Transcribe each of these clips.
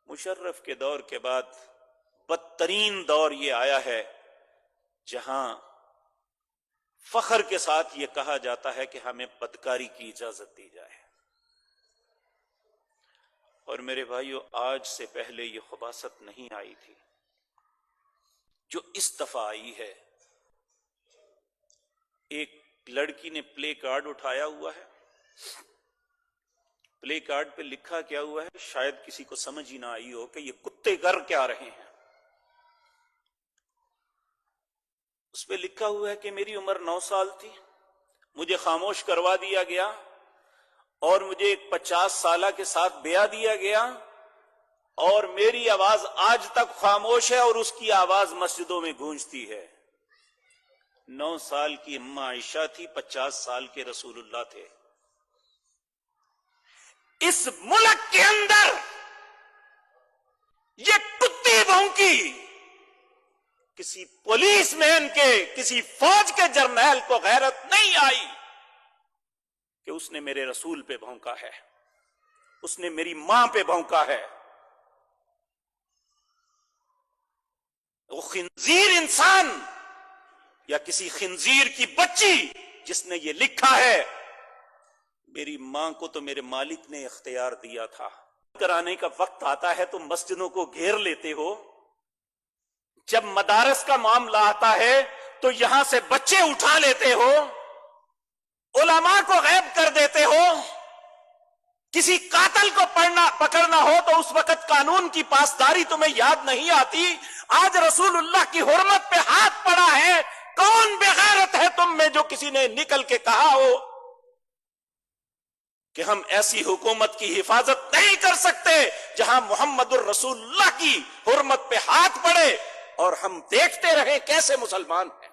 مشرف کے دور کے بعد بدترین دور یہ آیا ہے جہاں فخر کے ساتھ یہ کہا جاتا ہے کہ ہمیں بدکاری کی اجازت دی جائے. اور میرے بھائیو، آج سے پہلے یہ خباثت نہیں آئی تھی جو اس دفعہ آئی ہے. ایک لڑکی نے پلے کارڈ اٹھایا ہوا ہے، پلے کارڈ پہ لکھا کیا ہوا ہے شاید کسی کو سمجھ ہی نہ آئی ہو کہ یہ کتے کر کیا رہے ہیں. اس پہ لکھا ہوا ہے کہ میری عمر 9 سال تھی، مجھے خاموش کروا دیا گیا اور مجھے ایک 50 سالہ کے ساتھ بیاہ دیا گیا، اور میری آواز آج تک خاموش ہے اور اس کی آواز مسجدوں میں گونجتی ہے. 9 سال کی اماں عائشہ تھی، 50 سال کے رسول اللہ تھے. اس ملک کے اندر یہ کتی بھونکی کسی پولیس مین کے، کسی فوج کے جرنیل کو غیرت نہیں آئی کہ اس نے میرے رسول پہ بھونکا ہے، اس نے میری ماں پہ بھونکا ہے. وہ خنزیر انسان یا کسی خنزیر کی بچی جس نے یہ لکھا ہے، میری ماں کو تو میرے مالک نے اختیار دیا تھا. کرانے کا وقت آتا ہے تو مسجدوں کو گھیر لیتے ہو، جب مدارس کا معاملہ آتا ہے تو یہاں سے بچے اٹھا لیتے ہو، علماء کو غائب کر دیتے ہو. کسی قاتل کو پکڑنا ہو تو اس وقت قانون کی پاسداری تمہیں یاد نہیں آتی. آج رسول اللہ کی حرمت پہ ہاتھ پڑا ہے، کون بے غیرت ہے تم میں جو کسی نے نکل کے کہا ہو کہ ہم ایسی حکومت کی حفاظت نہیں کر سکتے جہاں محمد الرسول اللہ کی حرمت پہ ہاتھ پڑے اور ہم دیکھتے رہیں کیسے مسلمان ہیں.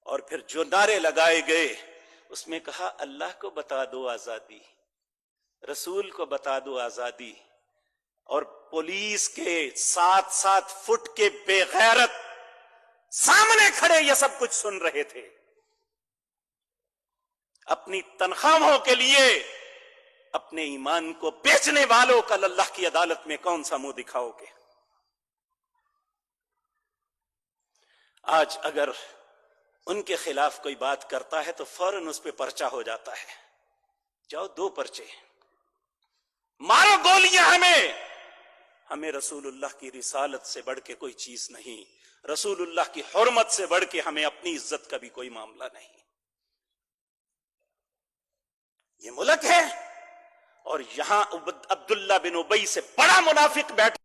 اور پھر جو نعرے لگائے گئے اس میں کہا اللہ کو بتا دو آزادی، رسول کو بتا دو آزادی، اور پولیس کے 7-7 فٹ کے بے غیرت سامنے کھڑے یہ سب کچھ سن رہے تھے. اپنی تنخواہوں کے لیے اپنے ایمان کو بیچنے والوں کا اللہ کی عدالت میں کون سا منہ دکھاؤ گے؟ آج اگر ان کے خلاف کوئی بات کرتا ہے تو فوراً اس پہ پرچہ ہو جاتا ہے. جاؤ 2 پرچے مارو گولیاں. ہمیں رسول اللہ کی رسالت سے بڑھ کے کوئی چیز نہیں، رسول اللہ کی حرمت سے بڑھ کے ہمیں اپنی عزت کا بھی کوئی معاملہ نہیں. یہ ملک ہے اور یہاں عبداللہ بن ابی سے بڑا منافق بیٹھا